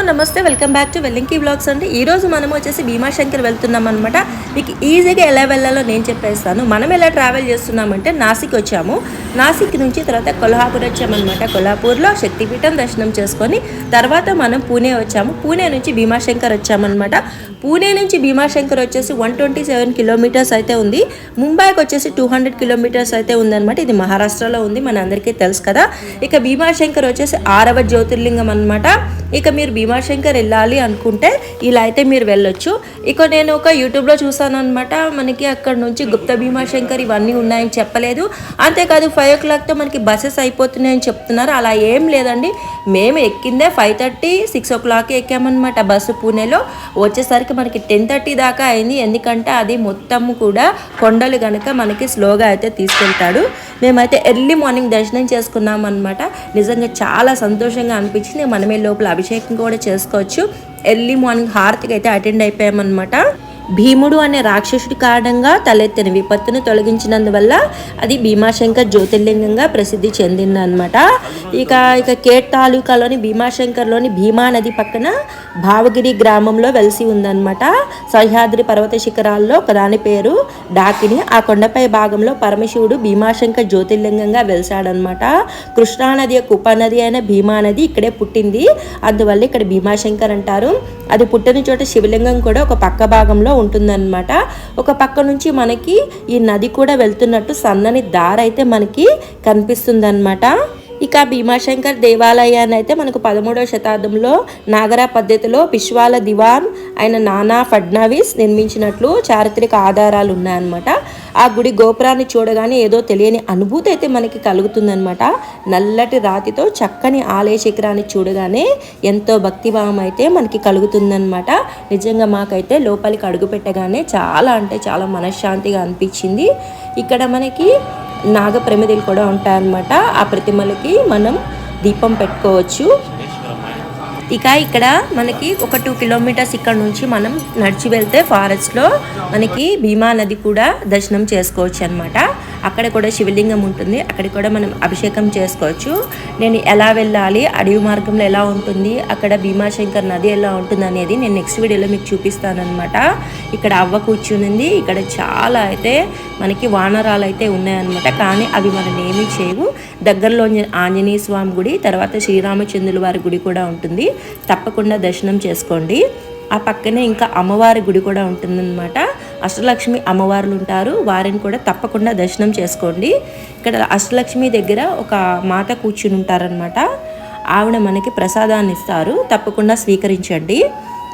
నమస్తే, welcome back to వెల్లింకి vlogs అండి. ఈరోజు మనం వచ్చేసి భీమాశంకర్ వెళ్తున్నాం అనమాట. మీకు ఈజీగా ఎలా వెళ్ళాలో నేను చెప్పేస్తాను. మనం ఎలా ట్రావెల్ చేస్తున్నామంటే నాసిక్ వచ్చాము. నాసిక్ నుంచి తర్వాత కొల్హాపూర్ వచ్చామన్నమాట. కొల్హాపూర్లో శక్తిపీఠం దర్శనం చేసుకొని తర్వాత మనం పూణే వచ్చాము. పూణే నుంచి భీమాశంకర్ వచ్చామన్నమాట. పూణే నుంచి భీమాశంకర్ వచ్చేసి 127 కిలోమీటర్స్ అయితే ఉంది. ముంబైకి వచ్చేసి 200 కిలోమీటర్స్ అయితే ఉందన్నమాట. ఇది మహారాష్ట్రలో ఉంది, మన అందరికీ తెలుసు కదా. ఇక భీమాశంకర్ వచ్చేసి 6వ జ్యోతిర్లింగం అనమాట. ఇక మీరు భీమాశంకర్ వెళ్ళాలి అనుకుంటే ఇలా అయితే మీరు వెళ్ళొచ్చు. ఇక నేను ఒక యూట్యూబ్లో చూసాను అనమాట. మనకి అక్కడ నుంచి గుప్త భీమాశంకర్ ఇవన్నీ ఉన్నాయని చెప్పలేదు. అంతేకాదు 5 o'clockతో మనకి బస్సెస్ అయిపోతున్నాయని చెప్తున్నారు. అలా ఏం లేదండి. మేము ఎక్కిందే 5:30, 6 o'clock ఎక్కామన్నమాట బస్సు. పూణేలో వచ్చేసరికి మనకి 10:30 దాకా అయింది. ఎందుకంటే అది మొత్తం కూడా కొండలు కనుక మనకి స్లోగా అయితే తీసుకెళ్తాడు. మేమైతే ఎర్లీ మార్నింగ్ దర్శనం చేసుకున్నాం అనమాట. నిజంగా చాలా సంతోషంగా అనిపించింది. మనమే లోపల అభిషేకం కూడా చేసుకోవచ్చు. ఎర్లీ మార్నింగ్ హారతికి అయితే అటెండ్ అయిపోయామన్నమాట. భీముడు అనే రాక్షసుడి కారణంగా తలెత్తిన విపత్తును తొలగించినందువల్ల అది భీమాశంకర్ జ్యోతిర్లింగంగా ప్రసిద్ధి చెందిందనమాట. ఇక కేట్ తాలూకాలోని భీమాశంకర్లోని భీమా నది పక్కన భావగిరి గ్రామంలో వెలిసి ఉందన్నమాట. సహ్యాద్రి పర్వత శిఖరాల్లో ఒకదాని పేరు డాకిని. ఆ కొండపై భాగంలో పరమశివుడు భీమాశంకర్ జ్యోతిర్లింగంగా వెలిసాడనమాట. కృష్ణానది యొక్క ఉపనది అయిన భీమా నది ఇక్కడే పుట్టింది. అందువల్ల ఇక్కడ భీమాశంకర్ అంటారు. అది పుట్టిన చోట శివలింగం కూడా ఒక పక్క భాగంలో ఉంటుందన్నమాట. ఒక పక్క నుంచి మనకి ఈ నది కూడా వెళ్తున్నట్టు సన్నని దారి అయితే మనకి కనిపిస్తుందన్నమాట. ఇక భీమాశంకర్ దేవాలయాన్ని అయితే మనకు 13వ శతాబ్దంలో నాగరా పద్ధతిలో పిష్వాల దివాన్ అయిన నానా ఫడ్నవీస్ నిర్మించినట్లు చారిత్రక ఆధారాలు ఉన్నాయన్నమాట. ఆ గుడి గోపురాన్ని చూడగానే ఏదో తెలియని అనుభూతి అయితే మనకి కలుగుతుందన్నమాట. నల్లటి రాతితో చక్కని ఆలయ శిఖరాన్ని చూడగానే ఎంతో భక్తిభావం అయితే మనకి కలుగుతుందన్నమాట. నిజంగా మాకైతే లోపలికి అడుగు పెట్టగానే చాలా అంటే చాలా మనశ్శాంతిగా అనిపించింది. ఇక్కడ మనకి నాగ ప్రమిదలు కూడా ఉంటాయన్నమాట. ఆ ప్రతిమలకి మనం దీపం పెట్టుకోవచ్చు. ఇక ఇక్కడ మనకి ఒక 2 kilometers ఇక్కడ నుంచి మనం నడిచి వెళ్తే ఫారెస్ట్లో మనకి భీమా నది కూడా దర్శనం చేసుకోవచ్చు అనమాట. అక్కడ కూడా శివలింగం ఉంటుంది. అక్కడ కూడా మనం అభిషేకం చేసుకోవచ్చు. నేను ఎలా వెళ్ళాలి, అడవి మార్గంలో ఎలా ఉంటుంది, అక్కడ భీమాశంకర్ నది ఎలా ఉంటుంది అనేది నేను నెక్స్ట్ వీడియోలో మీకు చూపిస్తాను అనమాట. ఇక్కడ అవ్వ కూర్చునింది. ఇక్కడ చాలా అయితే మనకి వానరాలు అయితే ఉన్నాయన్నమాట. కానీ అవి మనల్ని ఏమీ చేయవు. దగ్గరలో ఆంజనేయ స్వామి గుడి, తర్వాత శ్రీరామచంద్రుల వారి గుడి కూడా ఉంటుంది. తప్పకుండా దర్శనం చేసుకోండి. ఆ పక్కనే ఇంకా అమ్మవారి గుడి కూడా ఉంటుందన్నమాట. అష్టలక్ష్మి అమ్మవార్లు ఉంటారు. వారిని కూడా తప్పకుండా దర్శనం చేసుకోండి. ఇక్కడ అష్టలక్ష్మి దగ్గర ఒక మాత కూర్చుని ఉంటారనమాట. ఆవిడ మనకి ప్రసాదాన్ని ఇస్తారు. తప్పకుండా స్వీకరించండి.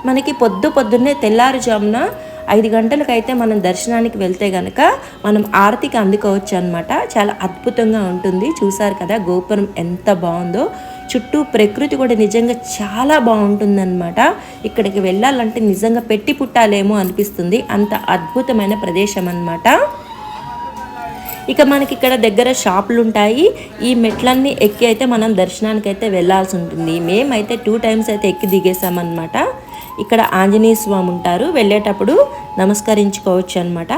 మనకి పొద్దున్నే తెల్లారుజామున 5 గంటలకైతే మనం దర్శనానికి వెళ్తే కనుక మనం ఆరతికి అందుకోవచ్చు అనమాట. చాలా అద్భుతంగా ఉంటుంది. చూసారు కదా గోపురం ఎంత బాగుందో. చుట్టూ ప్రకృతి కూడా నిజంగా చాలా బాగుంటుందన్నమాట. ఇక్కడికి వెళ్ళాలంటే నిజంగా పెట్టి పుట్టాలేమో అనిపిస్తుంది. అంత అద్భుతమైన ప్రదేశం అన్నమాట. ఇక మనకి ఇక్కడ దగ్గర షాపులు ఉంటాయి. ఈ మెట్లన్నీ ఎక్కి అయితే మనం దర్శనానికి అయితే వెళ్ళాల్సి ఉంటుంది. మేమైతే 2 times అయితే ఎక్కి దిగేసామన్నమాట. ఇక్కడ ఆంజనేయ స్వామి ఉంటారు. వెళ్ళేటప్పుడు నమస్కరించుకోవచ్చు అనమాట.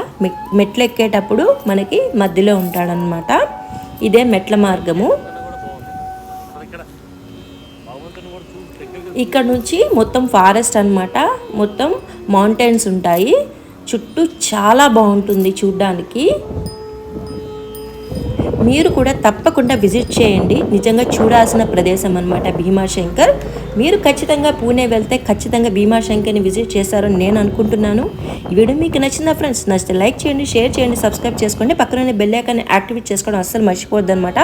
మెట్లు ఎక్కేటప్పుడు మనకి మధ్యలో ఉంటాడనమాట. ఇదే మెట్ల మార్గము. ఇక్కడ నుంచి మొత్తం ఫారెస్ట్ అనమాట. మొత్తం మౌంటైన్స్ ఉంటాయి. చుట్టూ చాలా బాగుంటుంది చూడ్డానికి. మీరు కూడా తప్పకుండా విజిట్ చేయండి. నిజంగా చూడాల్సిన ప్రదేశం అనమాట భీమాశంకర్. మీరు ఖచ్చితంగా పూణే వెళ్తే ఖచ్చితంగా భీమాశంకర్ని విజిట్ చేస్తారని నేను అనుకుంటున్నాను. ఈ వీడియో మీకు నచ్చిందా ఫ్రెండ్స్? నచ్చితే లైక్ చేయండి, షేర్ చేయండి, సబ్స్క్రైబ్ చేసుకోండి. పక్కనే బెల్ ఐకాన్ని యాక్టివేట్ చేసుకోవడం అస్సలు మర్చిపోవద్దు అనమాట.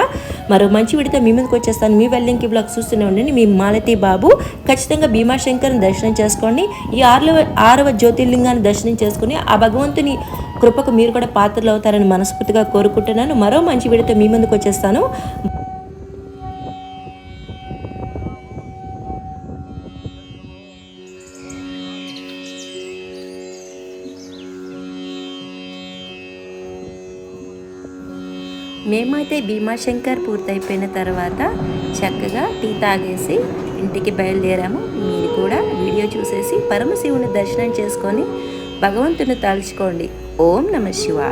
మరో మంచి వీడియోతో మీ ముందుకు వచ్చేస్తాను. మీ వెల్లింకి బ్లాగ్ చూస్తూనే ఉండండి. మీ మాలతి బాబు. ఖచ్చితంగా భీమాశంకర్ని దర్శనం చేసుకోండి. ఈ 6వ జ్యోతిర్లింగాన్ని దర్శనం చేసుకుని ఆ భగవంతుని కృపకు మీరు కూడా పాత్రలు అవుతారని మనస్ఫూర్తిగా కోరుకుంటున్నాను. మరో మంచి వీడియోతో మీ ముందుకు వచ్చేస్తాను. మేమైతే భీమాశంకర్ పూర్తయిపోయిన తర్వాత చక్కగా టీ తాగేసి ఇంటికి బయలుదేరాము. మీరు కూడా వీడియో చూసేసి పరమశివుని దర్శనం చేసుకొని భగవంతుని తలుచుకోండి. ఓం నమః శివాయ.